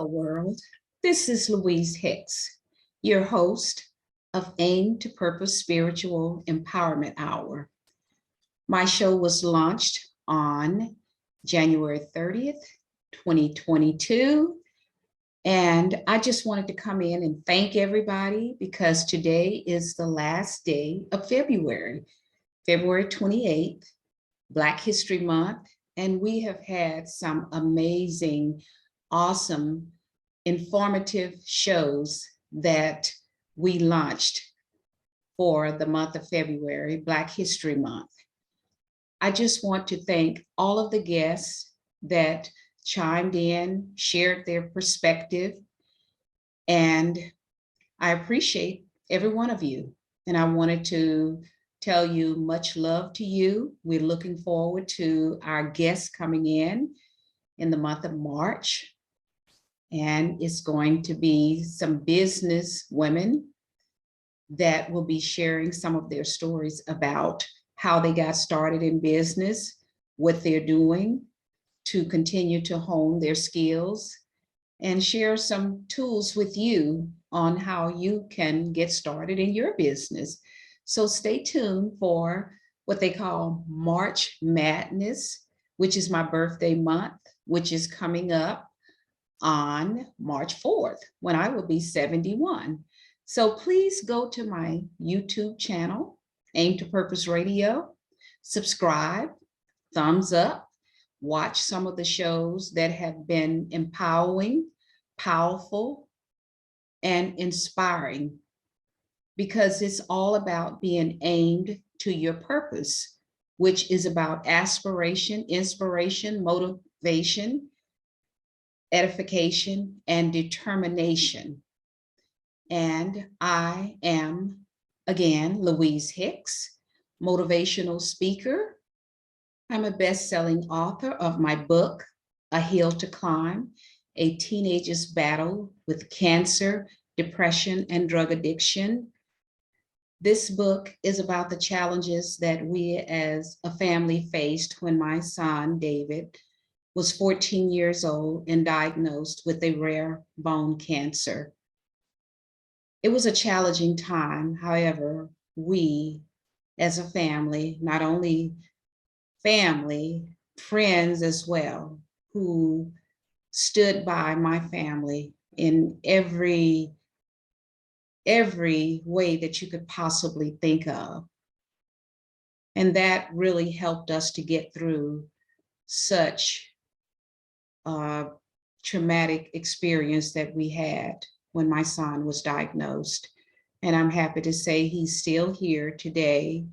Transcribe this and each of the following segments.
Hello, world. This is Louise Hicks, your host of Aim to Purpose Spiritual Empowerment Hour. My show was launched on January 30th, 2022. And I just wanted to come in and thank everybody because today is the last day of February 28th, Black History Month. And we have had some amazing, awesome, informative shows that we launched for the month of February, Black History Month. I just want to thank all of the guests that chimed in, shared their perspective, and I appreciate every one of you. And I wanted to tell you much love to you. We're looking forward to our guests coming in the month of March. And it's going to be some business women that will be sharing some of their stories about how they got started in business, what they're doing to continue to hone their skills, and share some tools with you on how you can get started in your business. So stay tuned for what they call March Madness, which is my birthday month, which is coming up on March 4th, when I will be 71. So please go to my YouTube channel, Aim to Purpose Radio, subscribe, thumbs up, watch some of the shows that have been empowering, powerful, and inspiring, because it's all about being aimed to your purpose, which is about aspiration, inspiration, motivation, edification, and determination. And I am, again, Louise Hicks, motivational speaker. I'm a best-selling author of my book, A Hill to Climb, A Teenager's Battle with Cancer, Depression, and Drug Addiction. This book is about the challenges that we as a family faced when my son, David, was 14 years old and diagnosed with a rare bone cancer. It was a challenging time. However, we as a family, not only family, friends as well, who stood by my family in every way that you could possibly think of. And that really helped us to get through such a traumatic experience that we had when my son was diagnosed. And I'm happy to say he's still here today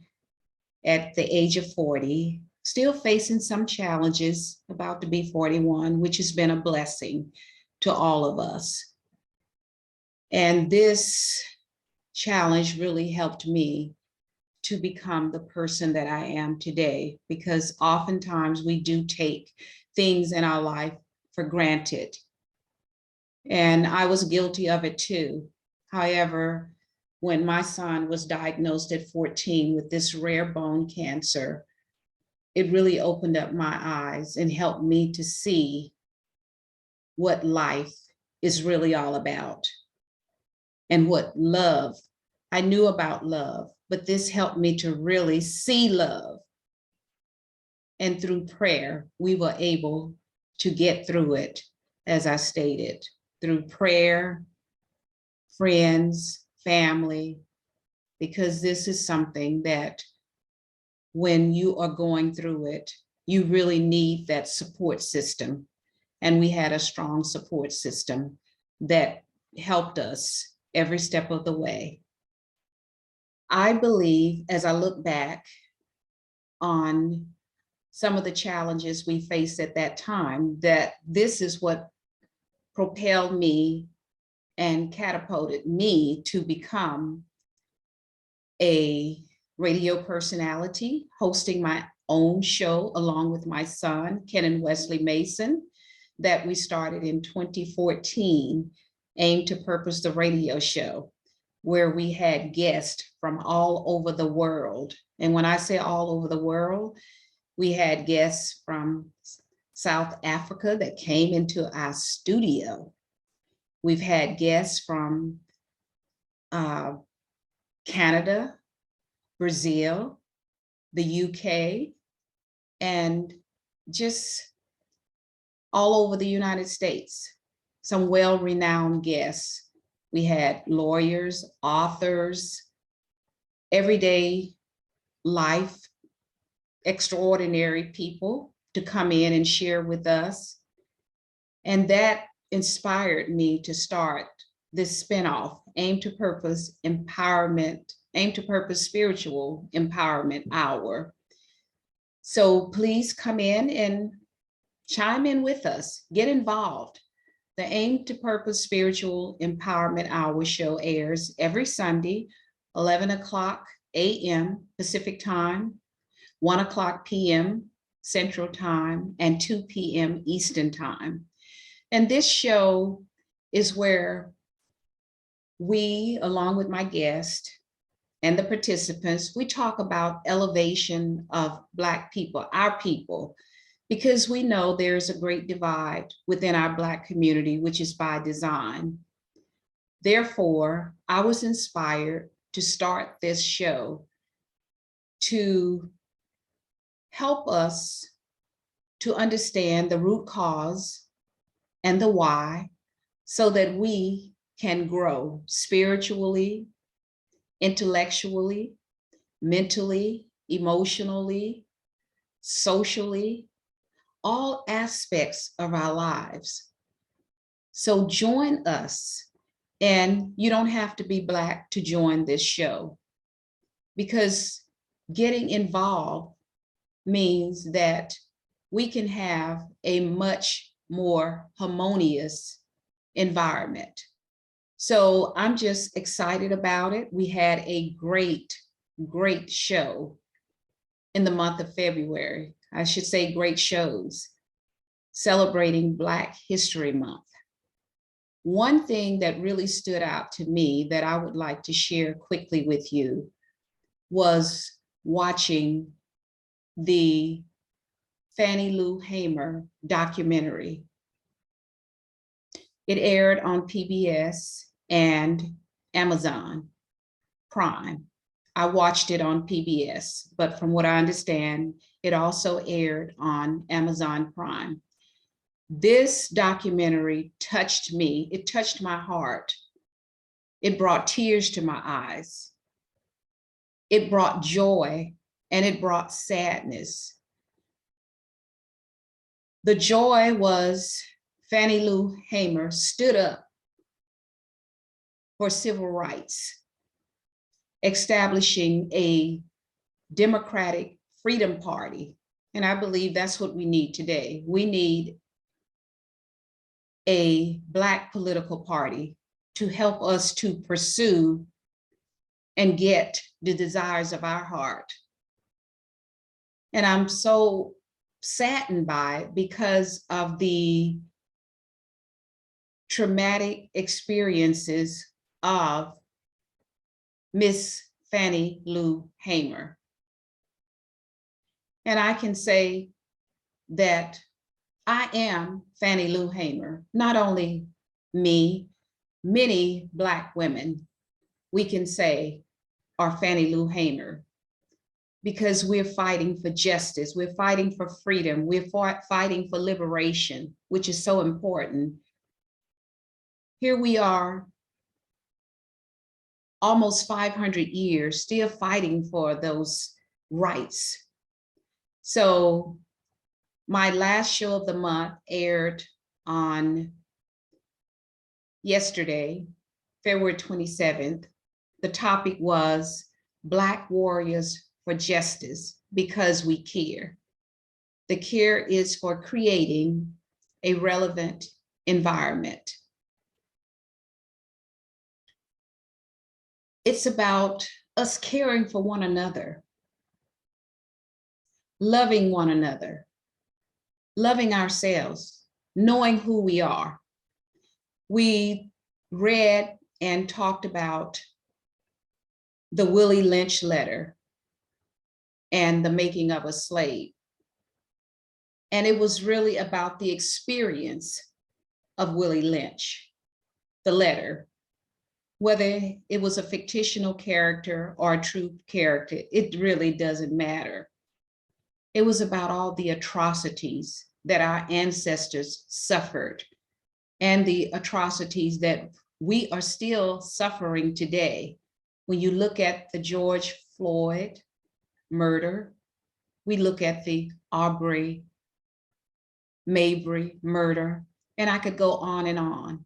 at the age of 40, still facing some challenges, about to be 41, which has been a blessing to all of us. And this challenge really helped me to become the person that I am today, because oftentimes we do take things in our life for granted. And I was guilty of it too. However, when my son was diagnosed at 14 with this rare bone cancer, it really opened up my eyes and helped me to see what life is really all about and what love. I knew about love, but this helped me to really see love. And through prayer, we were able to get through it, as I stated, through prayer, friends, family, because this is something that when you are going through it, you really need that support system. And we had a strong support system that helped us every step of the way. I believe, as I look back on some of the challenges we faced at that time, that this is what propelled me and catapulted me to become a radio personality, hosting my own show along with my son, Kennon Wesley Mason, that we started in 2014, Aim to Purpose, the radio show, where we had guests from all over the world. And when I say all over the world, we had guests from South Africa that came into our studio We've had guests from Canada, Brazil, the UK, and just all over the United States. Some well-renowned guests. We had lawyers, authors, everyday life, extraordinary people to come in and share with us. And that inspired me to start this spinoff, Aim to Purpose Empowerment, Aim to Purpose Spiritual Empowerment Hour. So please come in and chime in with us, get involved. The Aim to Purpose Spiritual Empowerment Hour show airs every Sunday, 11 o'clock a.m. Pacific Time, 1 o'clock p.m. Central Time, and 2 p.m. Eastern Time. And this show is where we, along with my guest and the participants, we talk about elevation of Black people, our people, because we know there's a great divide within our Black community, which is by design. Therefore, I was inspired to start this show to help us to understand the root cause and the why, so that we can grow spiritually, intellectually, mentally, emotionally, socially, all aspects of our lives. So join us, and you don't have to be Black to join this show, because getting involved means that we can have a much more harmonious environment. So I'm just excited about it. We had a great show in the month of February. I should say great shows celebrating Black History Month. One thing that really stood out to me that I would like to share quickly with you was watching the Fannie Lou Hamer documentary. It aired on PBS and Amazon Prime. I watched it on PBS, but from what I understand, it also aired on Amazon Prime. This documentary touched me. It touched my heart. It brought tears to my eyes. It brought joy, and it brought sadness. The joy was Fannie Lou Hamer stood up for civil rights, establishing a democratic freedom party. And I believe that's what we need today. We need a Black political party to help us to pursue and get the desires of our heart. And I'm so saddened by it because of the traumatic experiences of Miss Fannie Lou Hamer. And I can say that I am Fannie Lou Hamer. Not only me, many Black women, we can say, are Fannie Lou Hamer, because we're fighting for justice, we're fighting for freedom, we're fighting for liberation, which is so important. Here we are, almost 500 years, still fighting for those rights. So my last show of the month aired on yesterday, February 27th. The topic was Black Warriors for Justice, because we care. The care is for creating a relevant environment. It's about us caring for one another, loving one another, loving ourselves, knowing who we are. We read and talked about the Willie Lynch letter and the making of a slave. And it was really about the experience of Willie Lynch. the letter, whether it was a fictional character or a true character, it really doesn't matter. It was about all the atrocities that our ancestors suffered and the atrocities that we are still suffering today. When you look at the George Floyd murder, we look at the Aubrey Mabry murder, and I could go on and on.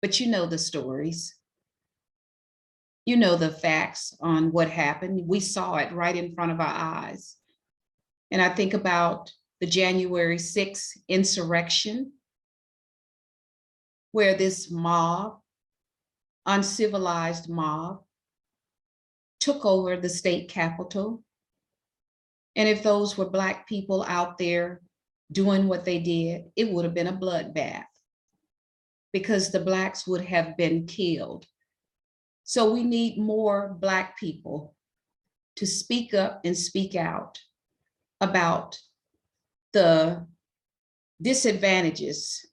But you know the stories. You know the facts on what happened. We saw it right in front of our eyes. And I think about the January 6th insurrection, where this mob, uncivilized mob, took over the state capitol. And if those were Black people out there doing what they did, it would have been a bloodbath because the Blacks would have been killed. So we need more Black people to speak up and speak out about the disadvantages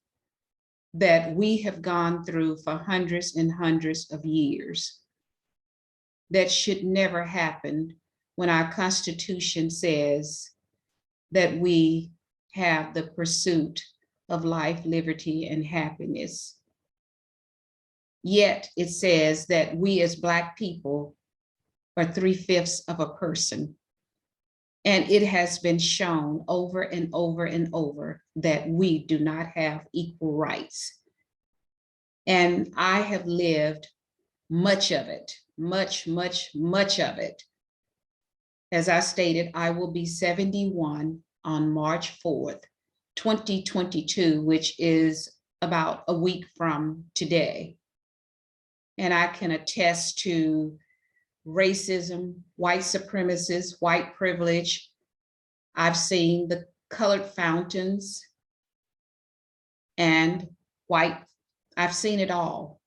that we have gone through for hundreds and hundreds of years. That should never happen when our Constitution says that we have the pursuit of life, liberty, and happiness. Yet it says that we as Black people are 3/5 of a person. And it has been shown over and over and over that we do not have equal rights. And I have lived much of it, much of it. As I stated, I will be 71 on March 4th, 2022, which is about a week from today. And I can attest to racism, white supremacists, white privilege. I've seen the colored fountains and white, I've seen it all.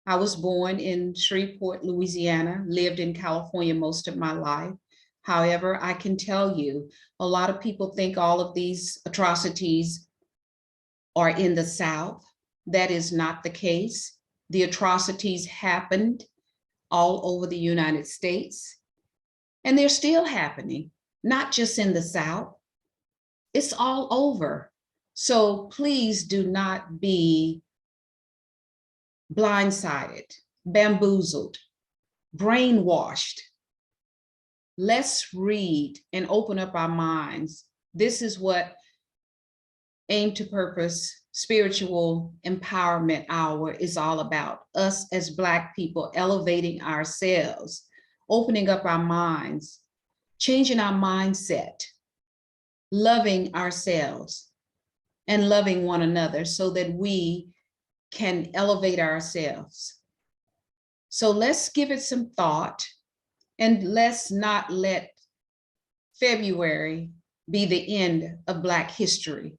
I was born in Shreveport, Louisiana, lived in California most of my life. However, I can tell you, a lot of people think all of these atrocities are in the South. That is not the case. The atrocities happened all over the United States, and they're still happening, not just in the South. It's all over. So please do not be blindsided, bamboozled, brainwashed. Let's read and open up our minds. This is what Aim to Purpose Spiritual Empowerment Hour is all about. Us as Black people elevating ourselves, opening up our minds, changing our mindset, loving ourselves and loving one another so that we can elevate ourselves. So let's give it some thought, and let's not let February be the end of Black history,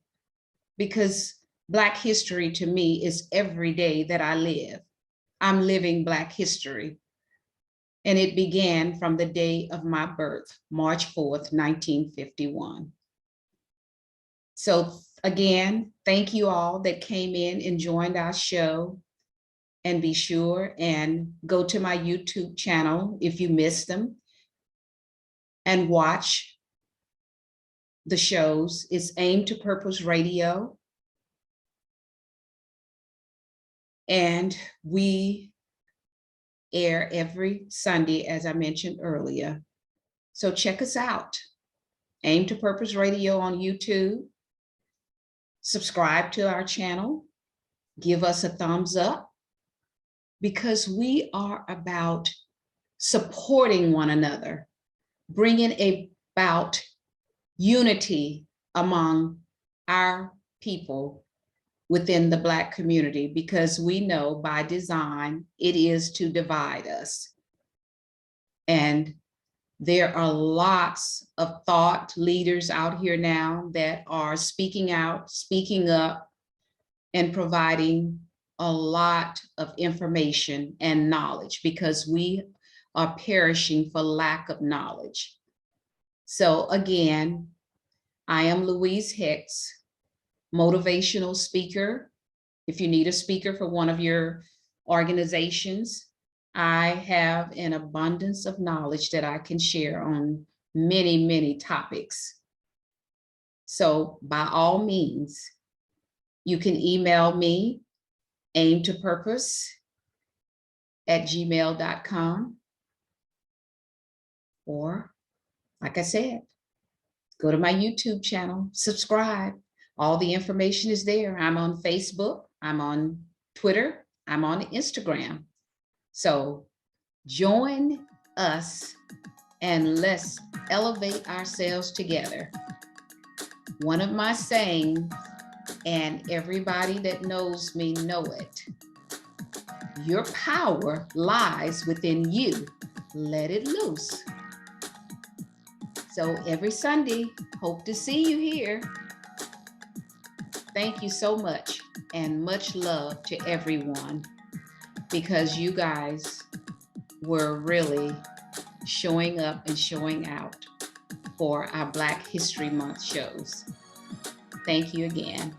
because Black history to me is every day that I live. I'm living Black history. And it began from the day of my birth, March 4th, 1951. So again, thank you all that came in and joined our show. And be sure and go to my YouTube channel if you missed them and watch the shows. It's Aim to Purpose Radio. And we air every Sunday, as I mentioned earlier. So check us out. Aim to Purpose Radio on YouTube. Subscribe to our channel. Give us a thumbs up, because we are about supporting one another, bringing about unity among our people within the Black community, because we know by design it is to divide us. And there are lots of thought leaders out here now that are speaking out, speaking up, and providing a lot of information and knowledge, because we are perishing for lack of knowledge. So again, I am Louise Hicks, motivational speaker, If you need a speaker for one of your organizations, I have an abundance of knowledge that I can share on many, many topics. So by all means, you can email me, aimtopurpose@gmail.com. Or, like I said, go to my YouTube channel, subscribe. All the information is there. I'm on Facebook, I'm on Twitter, I'm on Instagram. So join us and let's elevate ourselves together. One of my sayings, and everybody that knows me know it, your power lies within you. Let it loose. So every Sunday, hope to see you here. Thank you so much, and much love to everyone, because you guys were really showing up and showing out for our Black History Month shows. Thank you again.